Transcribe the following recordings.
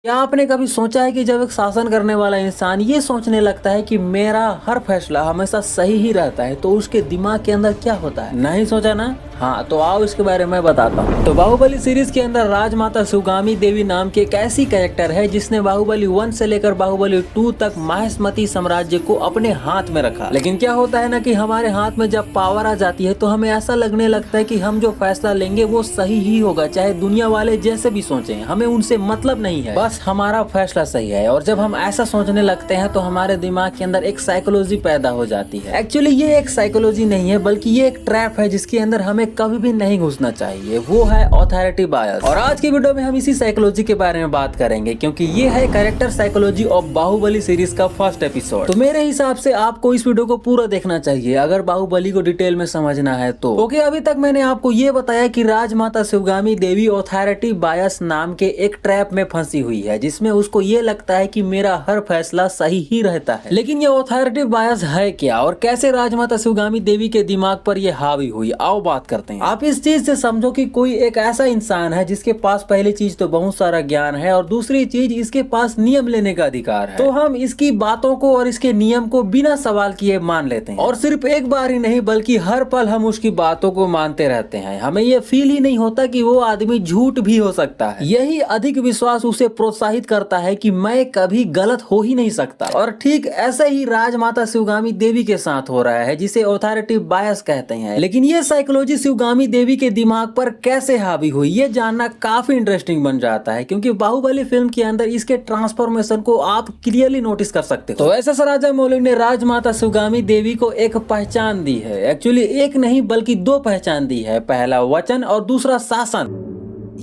क्या आपने कभी सोचा है कि जब एक शासन करने वाला इंसान ये सोचने लगता है कि मेरा हर फैसला हमेशा सही ही रहता है तो उसके दिमाग के अंदर क्या होता है? नहीं सोचा ना? हाँ, तो आओ इसके बारे में बताता हूँ। तो बाहुबली सीरीज के अंदर राजमाता शिवगामी देवी नाम की एक ऐसी कैरेक्टर है जिसने बाहुबली 1 से लेकर बाहुबली 2 तक माहेशमती साम्राज्य को अपने हाथ में रखा। लेकिन क्या होता है ना कि हमारे हाथ में जब पावर आ जाती है तो हमें ऐसा लगने लगता है कि हम जो फैसला लेंगे वो सही ही होगा, चाहे दुनिया वाले जैसे भी सोचें, हमें उनसे मतलब नहीं है, बस हमारा फैसला सही है। और जब हम ऐसा सोचने लगते हैं तो हमारे दिमाग के अंदर एक साइकोलॉजी पैदा हो जाती है। एक्चुअली ये एक साइकोलॉजी नहीं है बल्कि ये एक ट्रैप है जिसके अंदर हमें कभी भी नहीं घुसना चाहिए, वो है ऑथोरिटी बायस। और आज की वीडियो में हम इसी साइकोलॉजी के बारे में बात करेंगे क्योंकि ये है character psychology of Baahubali series का फर्स्ट एपिसोड। तो मेरे हिसाब से आपको इस वीडियो को पूरा देखना चाहिए अगर बाहुबली को डिटेल में समझना है तो। ओके, अभी तक मैंने आपको ये बताया कि राजमाता शिवगामी देवी ऑथोरिटी बायस नाम के एक ट्रैप में फंसी हुई है जिसमें उसको ये लगता है कि मेरा हर फैसला सही ही रहता है। लेकिन ये ऑथोरिटी बायस है क्या और कैसे राजमाता शिवगामी देवी के दिमाग पर ये हावी हुई, आओ बात करते हैं। आप इस चीज से समझो कि कोई एक ऐसा इंसान है जिसके पास पहली चीज तो बहुत सारा ज्ञान है और दूसरी चीज इसके पास नियम लेने का अधिकार है। तो हम इसकी बातों को और इसके नियम को बिना सवाल किए मान लेते हैं और सिर्फ एक बार ही नहीं बल्कि हर पल हम उसकी बातों को मानते रहते हैं। हमें ये फील ही नहीं होता कि वो आदमी झूठ भी हो सकता है। यही अधिक विश्वास उसे प्रोत्साहित करता है कि मैं कभी गलत हो ही नहीं सकता। और ठीक ऐसे ही राजमाता शिवगामी देवी के साथ हो रहा है जिसे ऑथोरिटी बायस कहते हैं। लेकिन ये साइकोलॉजी शिवगामी देवी के दिमाग पर कैसे हावी हुई ये जानना काफी इंटरेस्टिंग बन जाता है क्योंकि बाहुबली फिल्म के अंदर इसके ट्रांसफॉर्मेशन को आप क्लियरली नोटिस कर सकते हो। तो एसएस राजामौली ने राजमाता शिवगामी देवी को एक पहचान दी है। एक्चुअली एक नहीं बल्कि दो पहचान दी है, पहला वचन और दूसरा शासन।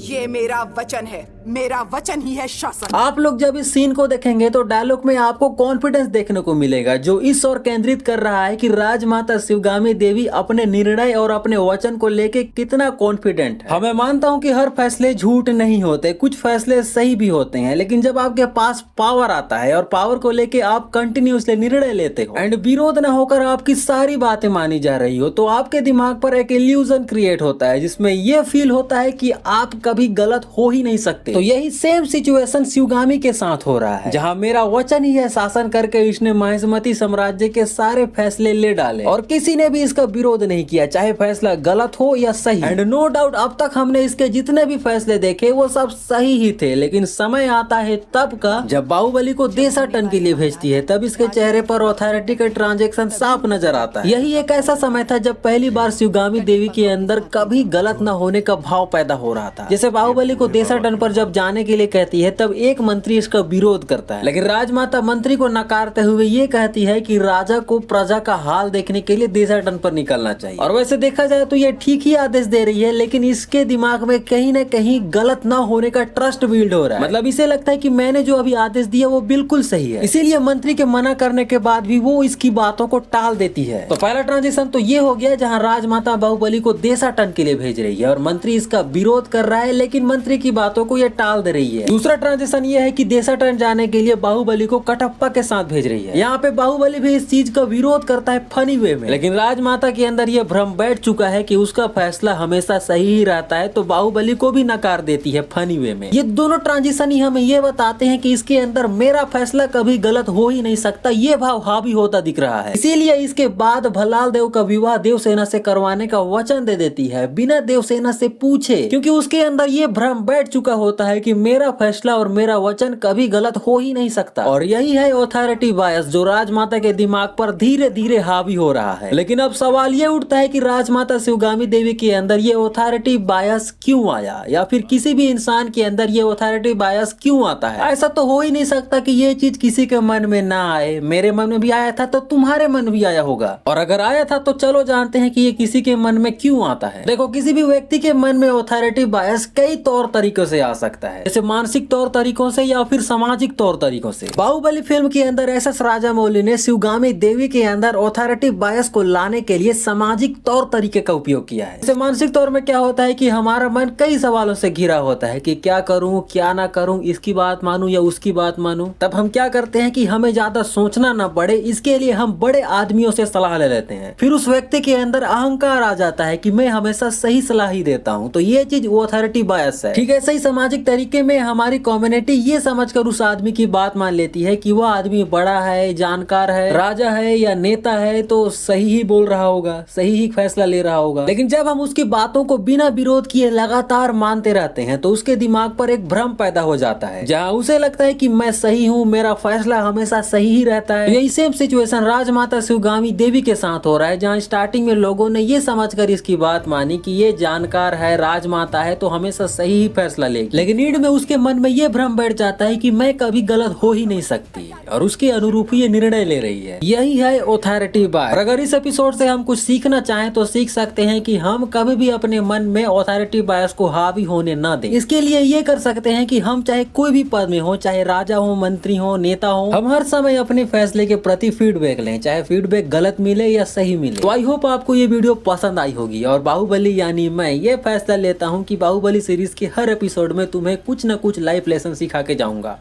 ये मेरा वचन है, मेरा वचन ही है शासन। आप लोग जब इस सीन को देखेंगे तो डायलॉग में आपको कॉन्फिडेंस देखने को मिलेगा जो इस ओर केंद्रित कर रहा है कि राजमाता शिवगामी देवी अपने निर्णय और अपने वचन को लेके कितना कॉन्फिडेंट है। मैं मानता हूं कि हर फैसले झूठ नहीं होते, कुछ फैसले सही भी होते हैं, लेकिन जब आपके पास पावर आता है और पावर को लेके आप कंटिन्यूसली निर्णय लेते हो एंड विरोध न होकर आपकी सारी बातें मानी जा रही हो तो आपके दिमाग पर एक इल्यूजन क्रिएट होता है जिसमें यह फील होता है कि आप कभी गलत हो ही नहीं सकते। तो यही सेम सिचुएशन शिवगामी के साथ हो रहा है जहां मेरा वचन ही है शासन करके इसने माहेशमती साम्राज्य के सारे फैसले ले डाले और किसी ने भी इसका विरोध नहीं किया, चाहे फैसला गलत हो या सही। एंड नो डाउट अब तक हमने इसके जितने भी फैसले देखे वो सब सही ही थे, लेकिन समय आता है तब का जब बाहुबली को देशाटन के लिए भेजती है तब इसके चेहरे पर ऑथोरिटी का ट्रांजेक्शन साफ नजर आता है। यही एक ऐसा समय था जब पहली बार शिवगामी देवी के अंदर कभी गलत न होने का भाव पैदा हो रहा था। जैसे बाहुबली को देशाटन पर जब जाने के लिए कहती है तब एक मंत्री इसका विरोध करता है, लेकिन राजमाता मंत्री को नकारते हुए ये कहती है कि राजा को प्रजा का हाल देखने के लिए देशाटन पर निकलना चाहिए। और वैसे देखा जाए तो ये ठीक ही आदेश दे रही है, लेकिन इसके दिमाग में कहीं न कहीं गलत ना होने का ट्रस्ट बिल्ड हो रहा है। मतलब इसे लगता है कि मैंने जो अभी आदेश दिया वो बिल्कुल सही है, इसीलिए मंत्री के मना करने के बाद भी वो इसकी बातों को टाल देती है। तो पहला ट्रांजिशन तो ये हो गया जहाँ राजमाता बाहुबली को देशाटन के लिए भेज रही है और मंत्री इसका विरोध कर रहा है, लेकिन मंत्री की बातों को ये टाल दे रही है। दूसरा ट्रांजिशन ये है कि देशाटन जाने के लिए बाहुबली को कटप्पा के साथ भेज रही है। यहाँ पे बाहुबली भी इस चीज का विरोध करता है फनी वे में, लेकिन राजमाता के अंदर ये भ्रम बैठ चुका है कि उसका फैसला हमेशा सही ही रहता है तो बाहुबली को भी नकार देती है फनी वे में। ये दोनों ट्रांजिशन ही हमें ये बताते हैं कि इसके अंदर मेरा फैसला कभी गलत हो ही नहीं सकता, ये भाव हावी होता दिख रहा है। इसीलिए इसके बाद भल्लाल देव का विवाह देवसेना से करवाने का वचन दे देती है बिना देवसेना से पूछे, क्योंकि उसके अंदर ये भ्रम बैठ चुका होता है कि मेरा फैसला और मेरा वचन कभी गलत हो ही नहीं सकता। और यही है ऑथोरिटी बायस जो राजमाता के दिमाग पर धीरे धीरे हावी हो रहा है। लेकिन अब सवाल ये उठता है कि राजमाता शिवगामी देवी के अंदर ये ऑथोरिटी बायस क्यों आया, या फिर किसी भी इंसान के अंदर ये ऑथोरिटी बायस क्यों आता है। ऐसा तो हो ही नहीं सकता कि ये चीज किसी के मन में ना आए। मेरे मन में भी आया था तो तुम्हारे मन भी आया होगा, और अगर आया था तो चलो जानते हैं कि ये किसी के मन में क्यों आता है। देखो, किसी भी व्यक्ति के मन में ऑथोरिटी बायस कई तौर तरीकों से आ सकता है, जैसे मानसिक तौर तरीकों से या फिर सामाजिक तौर तरीकों से। बाहुबली फिल्म के अंदर एसएस राजामौली ने शिवगामी देवी के अंदर ऑथोरिटी बायस को लाने के लिए सामाजिक तौर तरीके का उपयोग किया है। जैसे मानसिक तौर में क्या होता है कि हमारा मन कई सवालों से घिरा होता है कि क्या करूं क्या ना करूं, इसकी बात मानूं या उसकी बात मानूं। तब हम क्या करते हैं कि हमें ज्यादा सोचना ना पड़े, इसके लिए हम बड़े आदमियों से सलाह ले लेते हैं। फिर उस व्यक्ति के अंदर अहंकार आ जाता है कि मैं हमेशा सही सलाह ही देता हूँ, तो ये चीज ऑथोरिटी बायस है। ठीक है, सही सामाजिक एक तरीके में हमारी कम्युनिटी ये समझकर उस आदमी की बात मान लेती है कि वह आदमी बड़ा है, जानकार है, राजा है या नेता है तो सही ही बोल रहा होगा, सही ही फैसला ले रहा होगा। लेकिन जब हम उसकी बातों को बिना विरोध किए लगातार मानते रहते हैं तो उसके दिमाग पर एक भ्रम पैदा हो जाता है, जहां उसे लगता है कि मैं सही हूं, मेरा फैसला हमेशा सही ही रहता है। यही सेम सिचुएशन राजमाता शिवगामी देवी के साथ हो रहा है, जहां स्टार्टिंग में लोगों ने ये समझकर इसकी बात मानी कि ये जानकार है, राजमाता है तो हमेशा सही ही फैसला लेगी। लेकिन ईड में उसके मन में ये भ्रम बैठ जाता है कि मैं कभी गलत हो ही नहीं सकती और उसके अनुरूप ये निर्णय ले रही है। यही है ऑथोरिटी बायस। और अगर इस एपिसोड से हम कुछ सीखना चाहें तो सीख सकते हैं कि हम कभी भी अपने मन में ऑथोरिटी बायस को हावी होने न दें। इसके लिए ये कर सकते हैं कि हम चाहे कोई भी पद में हो, चाहे राजा हो, मंत्री हो, नेता हो, हम हर समय अपने फैसले के प्रति फीडबैक लें, चाहे फीडबैक गलत मिले या सही मिले। तो आई होप आपको ये वीडियो पसंद आई होगी और बाहुबली यानी मैं ये फैसला लेता हूँ कि बाहुबली सीरीज के हर एपिसोड में तुम्हें कुछ न कुछ लाइफ लेसन सिखा के जाऊंगा।